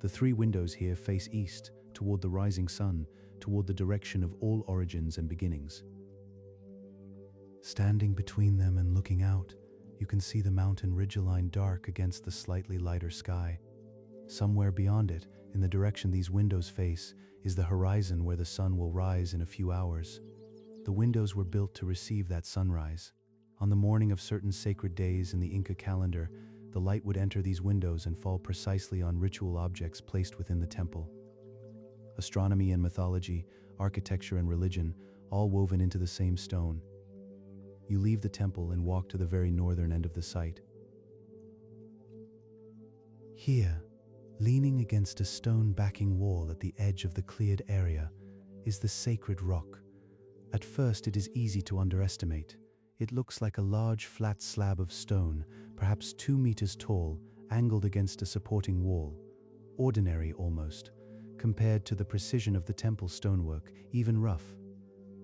The 3 windows here face east, toward the rising sun, toward the direction of all origins and beginnings. Standing between them and looking out, you can see the mountain ridgeline dark against the slightly lighter sky. Somewhere beyond it, in the direction these windows face, is the horizon where the sun will rise in a few hours. The windows were built to receive that sunrise. On the morning of certain sacred days in the Inca calendar, the light would enter these windows and fall precisely on ritual objects placed within the temple. Astronomy and mythology, architecture and religion, all woven into the same stone. You leave the temple and walk to the very northern end of the site. Here, leaning against a stone backing wall at the edge of the cleared area, is the sacred rock. At first it is easy to underestimate. It looks like a large flat slab of stone, perhaps 2 meters tall, angled against a supporting wall. Ordinary almost, compared to the precision of the temple stonework, even rough.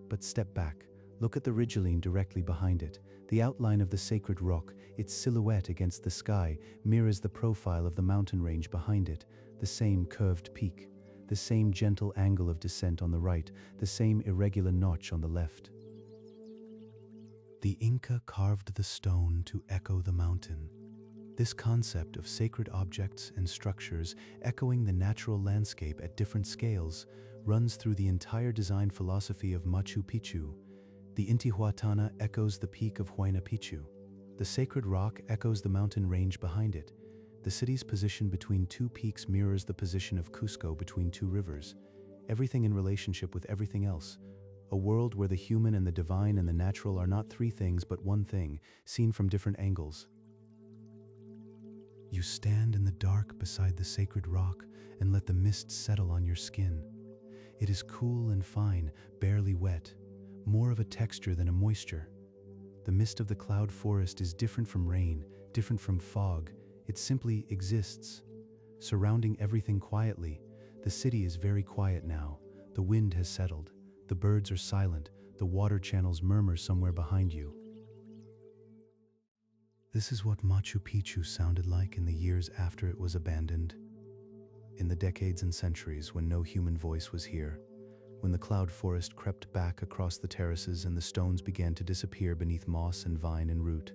But step back, look at the ridgeline directly behind it. The outline of the sacred rock, its silhouette against the sky, mirrors the profile of the mountain range behind it, the same curved peak, the same gentle angle of descent on the right, the same irregular notch on the left. The Inca carved the stone to echo the mountain. This concept of sacred objects and structures echoing the natural landscape at different scales runs through the entire design philosophy of Machu Picchu. The Intihuatana echoes the peak of Huayna Picchu. The sacred rock echoes the mountain range behind it. The city's position between 2 peaks mirrors the position of Cusco between 2 rivers. Everything in relationship with everything else. A world where the human and the divine and the natural are not 3 things but one thing, seen from different angles. You stand in the dark beside the sacred rock and let the mist settle on your skin. It is cool and fine, barely wet, more of a texture than a moisture. The mist of the cloud forest is different from rain, different from fog. It simply exists, surrounding everything quietly. The city is very quiet now. The wind has settled. The birds are silent. The water channels murmur somewhere behind you. This is what Machu Picchu sounded like in the years after it was abandoned. In the decades and centuries when no human voice was here, when the cloud forest crept back across the terraces and the stones began to disappear beneath moss and vine and root.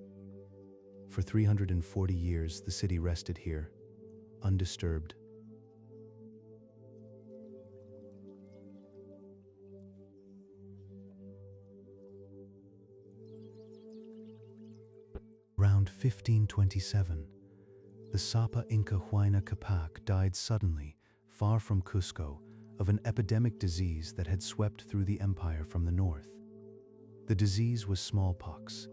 For 340 years, the city rested here, undisturbed. Around 1527, the Sapa Inca Huayna Capac died suddenly, far from Cusco, of an epidemic disease that had swept through the empire from the north. The disease was smallpox.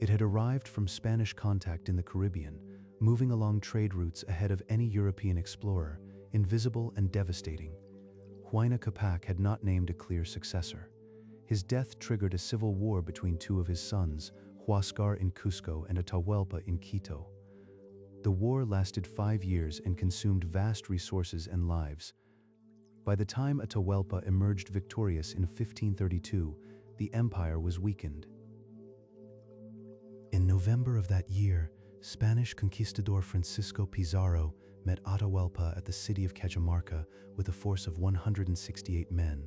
It had arrived from Spanish contact in the Caribbean, moving along trade routes ahead of any European explorer, invisible and devastating. Huayna Capac had not named a clear successor. His death triggered a civil war between two of his sons, Huascar in Cusco and Atahualpa in Quito. The war lasted 5 years and consumed vast resources and lives. By the time Atahualpa emerged victorious in 1532, the empire was weakened. In November of that year, Spanish conquistador Francisco Pizarro met Atahualpa at the city of Cajamarca with a force of 168 men.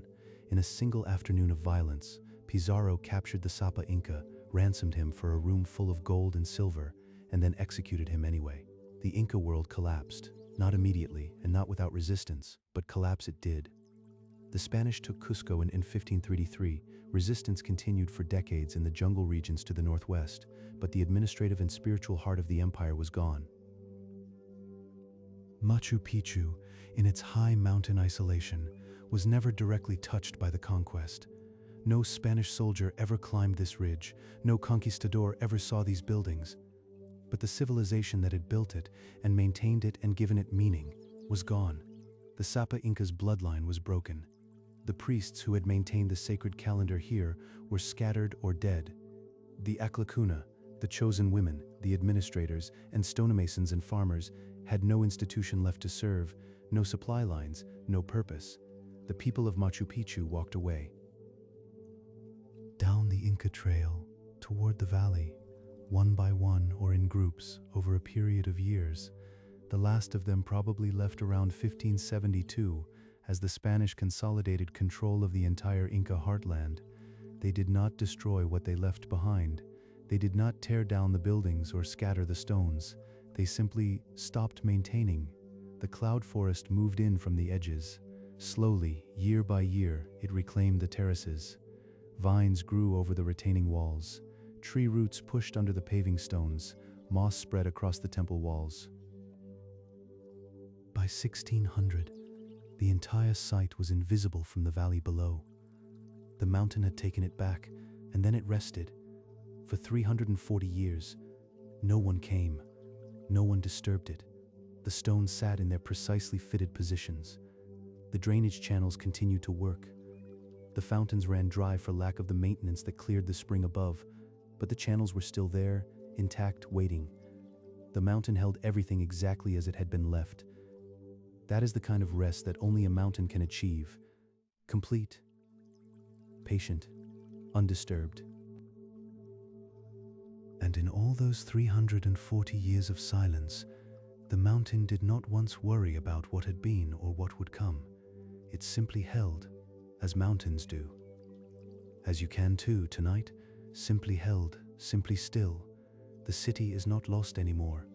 In a single afternoon of violence, Pizarro captured the Sapa Inca, ransomed him for a room full of gold and silver, and then executed him anyway. The Inca world collapsed, not immediately and not without resistance, but collapse it did. The Spanish took Cusco in 1533. Resistance continued for decades in the jungle regions to the northwest, but the administrative and spiritual heart of the empire was gone. Machu Picchu, in its high mountain isolation, was never directly touched by the conquest. No Spanish soldier ever climbed this ridge, no conquistador ever saw these buildings. But the civilization that had built it and maintained it and given it meaning was gone. The Sapa Inca's bloodline was broken. The priests who had maintained the sacred calendar here were scattered or dead. The Aklakuna, the chosen women, the administrators, and stonemasons and farmers had no institution left to serve, no supply lines, no purpose. The people of Machu Picchu walked away. Down the Inca Trail, toward the valley, one by one or in groups over a period of years, the last of them probably left around 1572 as the Spanish consolidated control of the entire Inca heartland. They did not destroy what they left behind. They did not tear down the buildings or scatter the stones. They simply stopped maintaining. The cloud forest moved in from the edges. Slowly, year by year, it reclaimed the terraces. Vines grew over the retaining walls. Tree roots pushed under the paving stones. Moss spread across the temple walls. By 1600, the entire site was invisible from the valley below. The mountain had taken it back, and then it rested. For 340 years, no one came. No one disturbed it. The stones sat in their precisely fitted positions. The drainage channels continued to work. The fountains ran dry for lack of the maintenance that cleared the spring above, but the channels were still there, intact, waiting. The mountain held everything exactly as it had been left. That is the kind of rest that only a mountain can achieve. Complete, patient, undisturbed. And in all those 340 years of silence, the mountain did not once worry about what had been or what would come. It simply held, as mountains do. As you can too tonight, simply held, simply still. The city is not lost anymore.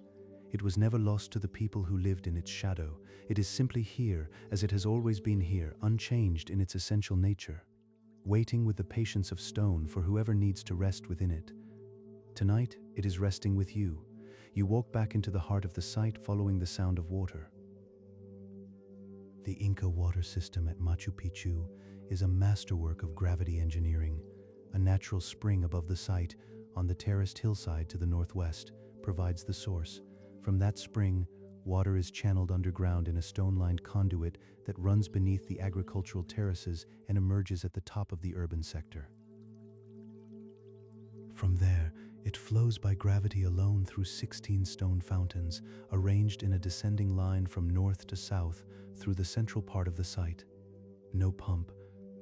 It was never lost to the people who lived in its shadow. It is simply here, as it has always been here, unchanged in its essential nature, waiting with the patience of stone for whoever needs to rest within it. Tonight, it is resting with you. You walk back into the heart of the site following the sound of water. The Inca water system at Machu Picchu is a masterwork of gravity engineering. A natural spring above the site, on the terraced hillside to the northwest, provides the source. From that spring, water is channeled underground in a stone-lined conduit that runs beneath the agricultural terraces and emerges at the top of the urban sector. From there, it flows by gravity alone through 16 stone fountains, arranged in a descending line from north to south through the central part of the site. No pump,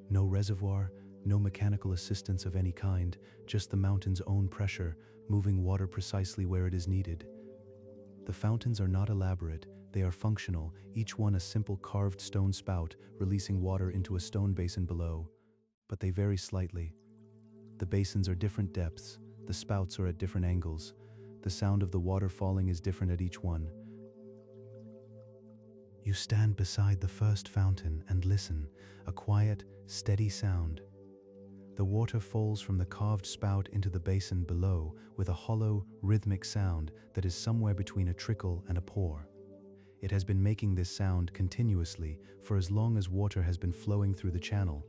no reservoir, no mechanical assistance of any kind, just the mountain's own pressure, moving water precisely where it is needed. The fountains are not elaborate, they are functional, each one a simple carved stone spout releasing water into a stone basin below. But they vary slightly. The basins are different depths, the spouts are at different angles. The sound of the water falling is different at each one. You stand beside the first fountain and listen, a quiet, steady sound. The water falls from the carved spout into the basin below with a hollow, rhythmic sound that is somewhere between a trickle and a pour. It has been making this sound continuously for as long as water has been flowing through the channel.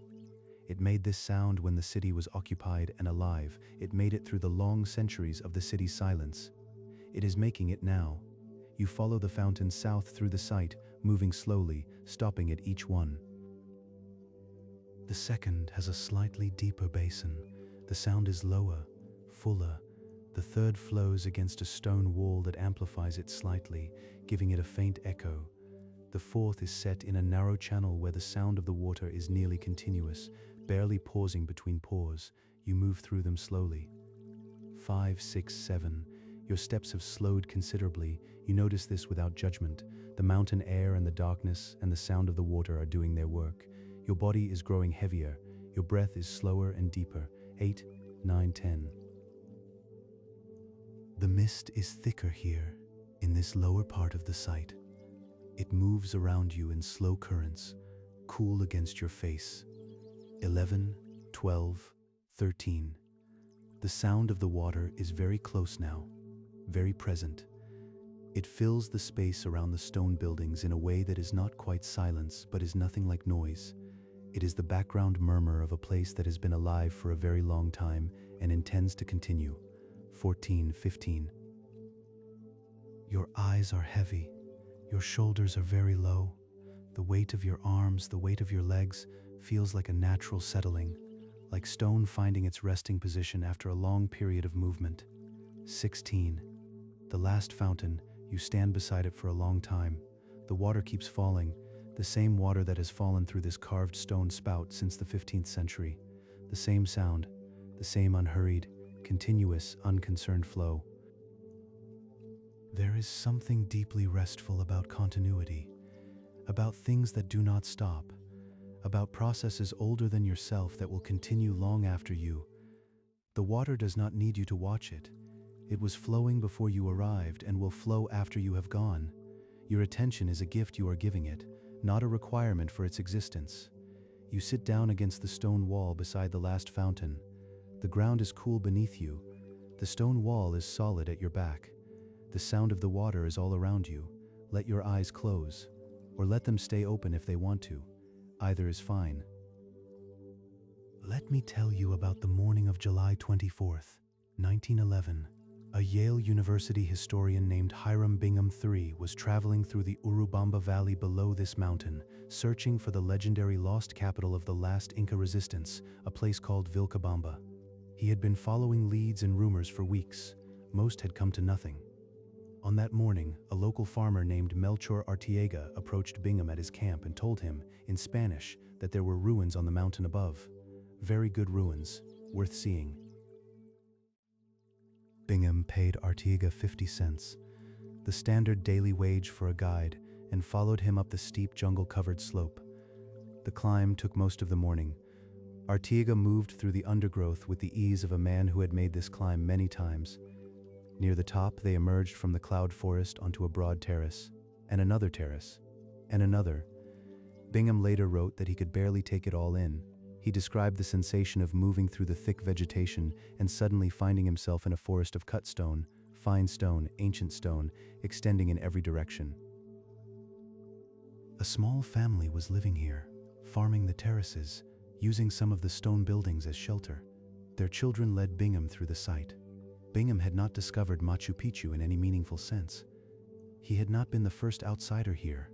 It made this sound when the city was occupied and alive. It made it through the long centuries of the city's silence. It is making it now. You follow the fountain south through the site, moving slowly, stopping at each one. The second has a slightly deeper basin. The sound is lower, fuller. The third flows against a stone wall that amplifies it slightly, giving it a faint echo. The fourth is set in a narrow channel where the sound of the water is nearly continuous, barely pausing between pores. You move through them slowly. 5, 6, 7. Your steps have slowed considerably. You notice this without judgment. The mountain air and the darkness and the sound of the water are doing their work. Your body is growing heavier. Your breath is slower and deeper. 8, 9, 10. The mist is thicker here, in this lower part of the site. It moves around you in slow currents, cool against your face. 11, 12, 13. The sound of the water is very close now, very present. It fills the space around the stone buildings in a way that is not quite silence, but is nothing like noise. It is the background murmur of a place that has been alive for a very long time and intends to continue. 14, 15. Your eyes are heavy. Your shoulders are very low. The weight of your arms, the weight of your legs feels like a natural settling, like stone finding its resting position after a long period of movement. 16. The last fountain, you stand beside it for a long time. The water keeps falling, the same water that has fallen through this carved stone spout since the 15th century. The same sound, the same unhurried, continuous, unconcerned flow. There is something deeply restful about continuity, about things that do not stop, about processes older than yourself that will continue long after you. The water does not need you to watch it. It was flowing before you arrived and will flow after you have gone. Your attention is a gift you are giving it, not a requirement for its existence. You sit down against the stone wall beside the last fountain. The ground is cool beneath you. The stone wall is solid at your back. The sound of the water is all around you. Let your eyes close, or let them stay open if they want to. Either is fine. Let me tell you about the morning of July 24th, 1911. A Yale University historian named Hiram Bingham III was traveling through the Urubamba Valley below this mountain, searching for the legendary lost capital of the last Inca resistance, a place called Vilcabamba. He had been following leads and rumors for weeks. Most had come to nothing. On that morning, a local farmer named Melchor Artiega approached Bingham at his camp and told him, in Spanish, that there were ruins on the mountain above. Very good ruins, worth seeing. Bingham paid Artiega 50 cents, the standard daily wage for a guide, and followed him up the steep jungle-covered slope. The climb took most of the morning. Artiega moved through the undergrowth with the ease of a man who had made this climb many times. Near the top, they emerged from the cloud forest onto a broad terrace, and another terrace, and another. Bingham later wrote that he could barely take it all in. He described the sensation of moving through the thick vegetation and suddenly finding himself in a forest of cut stone, fine stone, ancient stone, extending in every direction. A small family was living here, farming the terraces, using some of the stone buildings as shelter. Their children led Bingham through the site. Bingham had not discovered Machu Picchu in any meaningful sense. He had not been the first outsider here.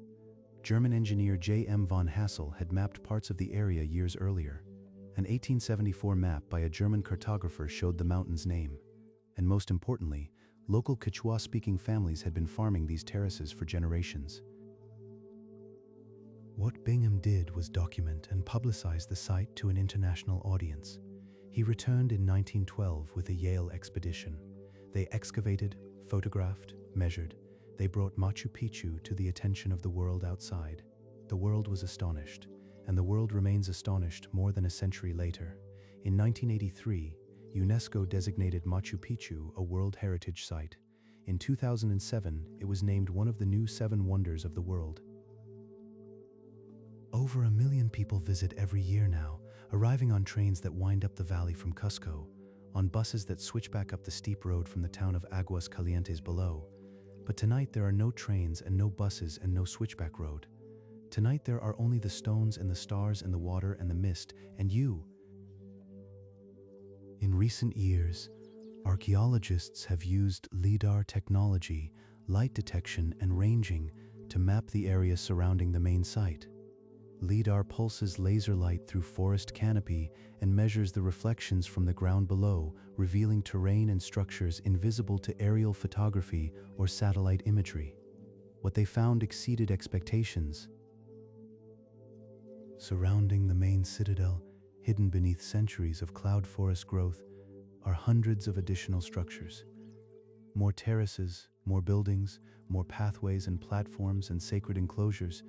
German engineer J.M. von Hassel had mapped parts of the area years earlier. An 1874 map by a German cartographer showed the mountain's name. And most importantly, local Quechua-speaking families had been farming these terraces for generations. What Bingham did was document and publicize the site to an international audience. He returned in 1912 with a Yale expedition. They excavated, photographed, measured. They brought Machu Picchu to the attention of the world outside. The world was astonished, and the world remains astonished more than a century later. In 1983, UNESCO designated Machu Picchu a World Heritage Site. In 2007, it was named one of the new 7 wonders of the world. Over 1 million people visit every year now, arriving on trains that wind up the valley from Cusco, on buses that switch back up the steep road from the town of Aguas Calientes below. But tonight there are no trains and no buses and no switchback road. Tonight there are only the stones and the stars and the water and the mist and you. In recent years, archaeologists have used LIDAR technology, light detection and ranging to map the area surrounding the main site. LIDAR pulses laser light through forest canopy and measures the reflections from the ground below, revealing terrain and structures invisible to aerial photography or satellite imagery. What they found exceeded expectations. Surrounding the main citadel, hidden beneath centuries of cloud forest growth, are hundreds of additional structures. More terraces, more buildings, more pathways and platforms and sacred enclosures.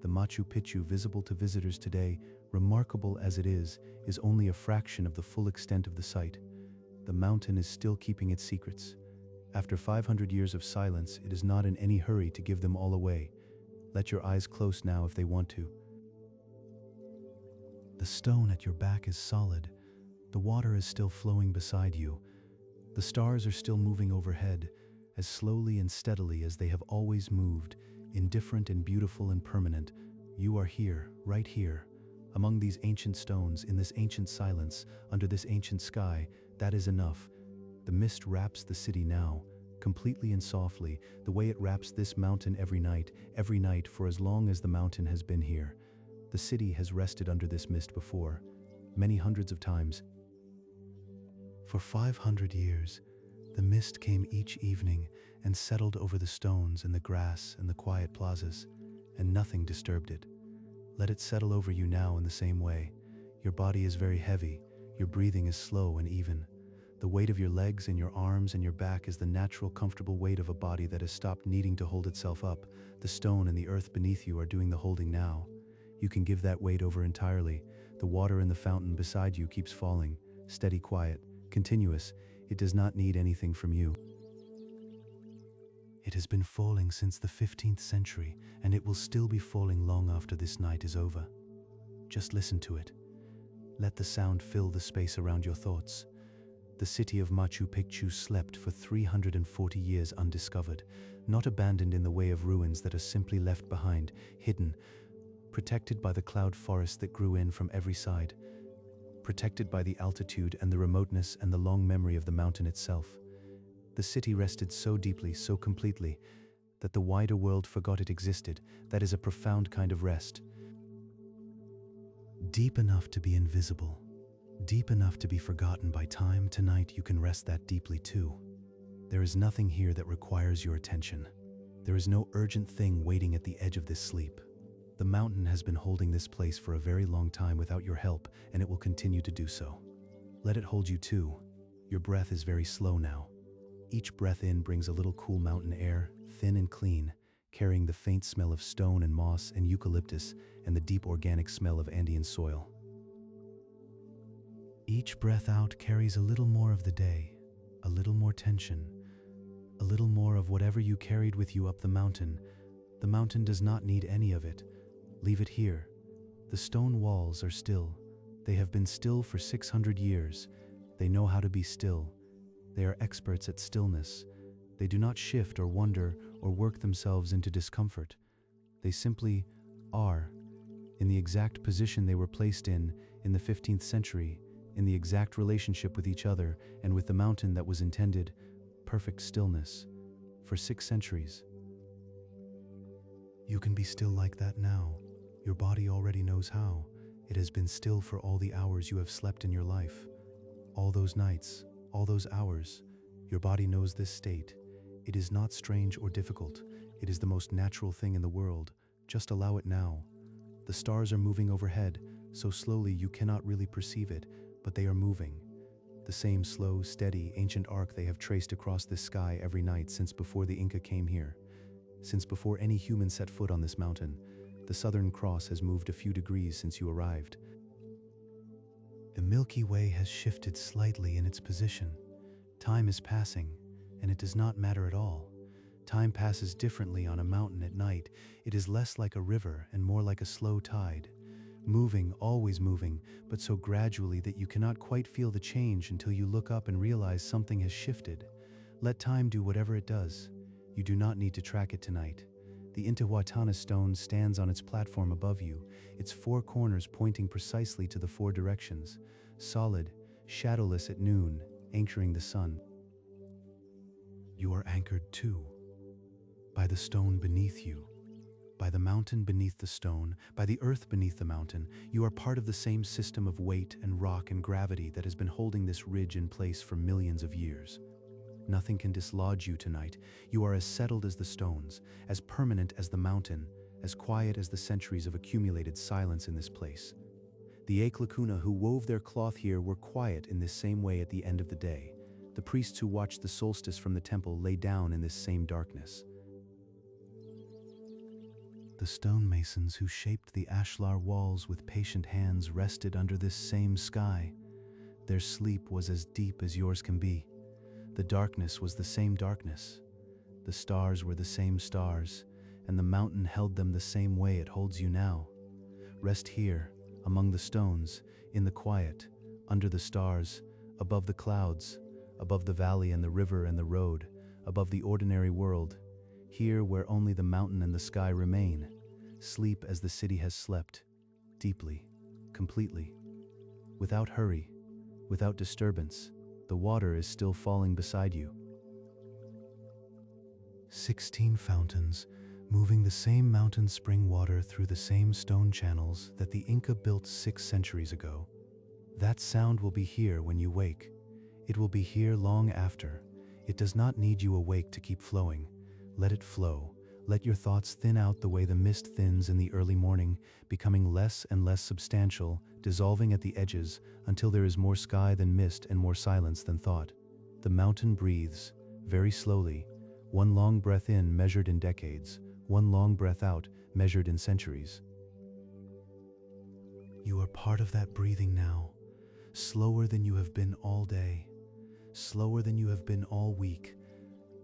The Machu Picchu, visible to visitors today, remarkable as it is only a fraction of the full extent of the site. The mountain is still keeping its secrets. After 500 years of silence, it is not in any hurry to give them all away. Let your eyes close now if they want to. The stone at your back is solid. The water is still flowing beside you. The stars are still moving overhead, as slowly and steadily as they have always moved, indifferent and beautiful and permanent. You are here, right here, among these ancient stones, in this ancient silence, under this ancient sky. That is enough. The mist wraps the city now, completely and softly, the way it wraps this mountain every night for as long as the mountain has been here. The city has rested under this mist before, many hundreds of times. For 500 years, the mist came each evening and settled over the stones and the grass and the quiet plazas, and nothing disturbed it. Let it settle over you now in the same way. Your body is very heavy, your breathing is slow and even. The weight of your legs and your arms and your back is the natural, comfortable weight of a body that has stopped needing to hold itself up. The stone and the earth beneath you are doing the holding now. You can give that weight over entirely. The water in the fountain beside you keeps falling, steady, quiet, continuous. It does not need anything from you. It has been falling since the 15th century, and it will still be falling long after this night is over. Just listen to it. Let the sound fill the space around your thoughts. The city of Machu Picchu slept for 340 years undiscovered, not abandoned in the way of ruins that are simply left behind, hidden, protected by the cloud forest that grew in from every side, protected by the altitude and the remoteness and the long memory of the mountain itself. The city rested so deeply, so completely, that the wider world forgot it existed. That is a profound kind of rest. Deep enough to be invisible, deep enough to be forgotten by time. Tonight you can rest that deeply too. There is nothing here that requires your attention. There is no urgent thing waiting at the edge of this sleep. The mountain has been holding this place for a very long time without your help, and it will continue to do so. Let it hold you too. Your breath is very slow now. Each breath in brings a little cool mountain air, thin and clean, carrying the faint smell of stone and moss and eucalyptus and the deep organic smell of Andean soil. Each breath out carries a little more of the day, a little more tension, a little more of whatever you carried with you up the mountain. The mountain does not need any of it. Leave it here. The stone walls are still. They have been still for 600 years. They know how to be still. They are experts at stillness. They do not shift or wonder or work themselves into discomfort. They simply are, in the exact position they were placed in the 15th century, in the exact relationship with each other and with the mountain that was intended, perfect stillness, for 6 centuries. You can be still like that now. Your body already knows how. It has been still for all the hours you have slept in your life. All those nights, all those hours, your body knows this state. It is not strange or difficult. It is the most natural thing in the world. Just allow it now. The stars are moving overhead, so slowly you cannot really perceive it, but they are moving. The same slow, steady, ancient arc they have traced across this sky every night since before the Inca came here. Since before any human set foot on this mountain, the Southern Cross has moved a few degrees since you arrived. The Milky Way has shifted slightly in its position. Time is passing, and it does not matter at all. Time passes differently on a mountain at night. It is less like a river and more like a slow tide. Moving, always moving, but so gradually that you cannot quite feel the change until you look up and realize something has shifted. Let time do whatever it does. You do not need to track it tonight. The Intihuatana stone stands on its platform above you, its four corners pointing precisely to the four directions, solid, shadowless at noon, anchoring the sun. You are anchored too, by the stone beneath you, by the mountain beneath the stone, by the earth beneath the mountain. You are part of the same system of weight and rock and gravity that has been holding this ridge in place for millions of years. Nothing can dislodge you tonight. You are as settled as the stones, as permanent as the mountain, as quiet as the centuries of accumulated silence in this place. The Eklakuna who wove their cloth here were quiet in this same way at the end of the day. The priests who watched the solstice from the temple lay down in this same darkness. The stonemasons who shaped the ashlar walls with patient hands rested under this same sky. Their sleep was as deep as yours can be. The darkness was the same darkness. The stars were the same stars, and the mountain held them the same way it holds you now. Rest here, among the stones, in the quiet, under the stars, above the clouds, above the valley and the river and the road, above the ordinary world, here where only the mountain and the sky remain. Sleep as the city has slept, deeply, completely, without hurry, without disturbance. The water is still falling beside you. 16 fountains, moving the same mountain spring water through the same stone channels that the Inca built 6 centuries ago. That sound will be here when you wake. It will be here long after. It does not need you awake to keep flowing. Let it flow. Let your thoughts thin out the way the mist thins in the early morning, becoming less and less substantial, dissolving at the edges until there is more sky than mist and more silence than thought. The mountain breathes, very slowly, one long breath in measured in decades, one long breath out measured in centuries. You are part of that breathing now, slower than you have been all day, slower than you have been all week,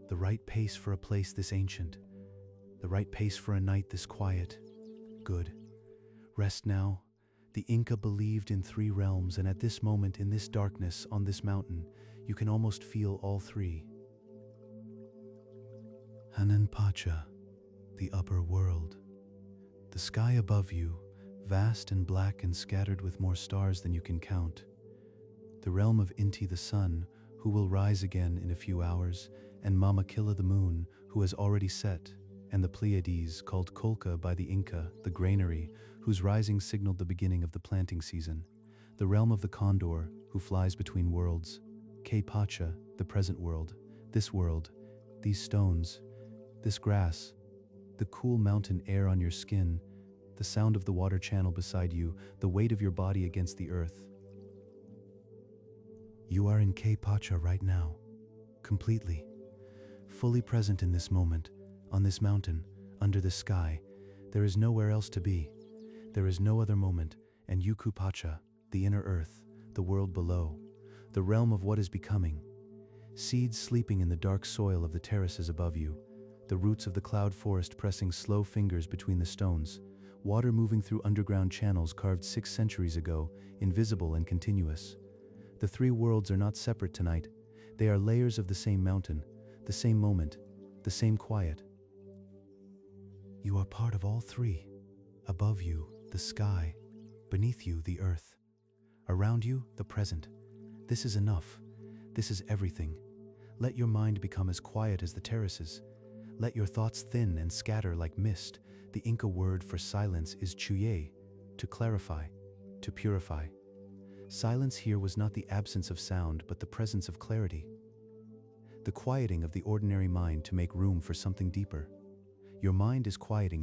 the right pace for a place this ancient, the right pace for a night this quiet. Good. Rest now. The Inca believed in 3 realms, and at this moment, in this darkness, on this mountain, you can almost feel all 3. Hanan Pacha, the upper world. The sky above you, vast and black and scattered with more stars than you can count. The realm of Inti the sun, who will rise again in a few hours, and Mama Killa the moon, who has already set, and the Pleiades, called Kolka by the Inca, the granary, whose rising signaled the beginning of the planting season. The realm of the condor, who flies between worlds. Ke Pacha, the present world, this world, these stones, this grass, the cool mountain air on your skin, the sound of the water channel beside you, the weight of your body against the earth. You are in Ke Pacha right now, completely, fully present in this moment, on this mountain, under the sky. There is nowhere else to be. There is no other moment, and Yuku Pacha, the inner earth, the world below, the realm of what is becoming. Seeds sleeping in the dark soil of the terraces above you, the roots of the cloud forest pressing slow fingers between the stones, water moving through underground channels carved 6 centuries ago, invisible and continuous. The 3 worlds are not separate tonight. They are layers of the same mountain, the same moment, the same quiet. You are part of all 3. Above you, the sky. Beneath you, the earth. Around you, the present. This is enough. This is everything. Let your mind become as quiet as the terraces. Let your thoughts thin and scatter like mist. The Inca word for silence is chuye, to clarify, to purify. Silence here was not the absence of sound, but the presence of clarity. The quieting of the ordinary mind to make room for something deeper. Your mind is quieting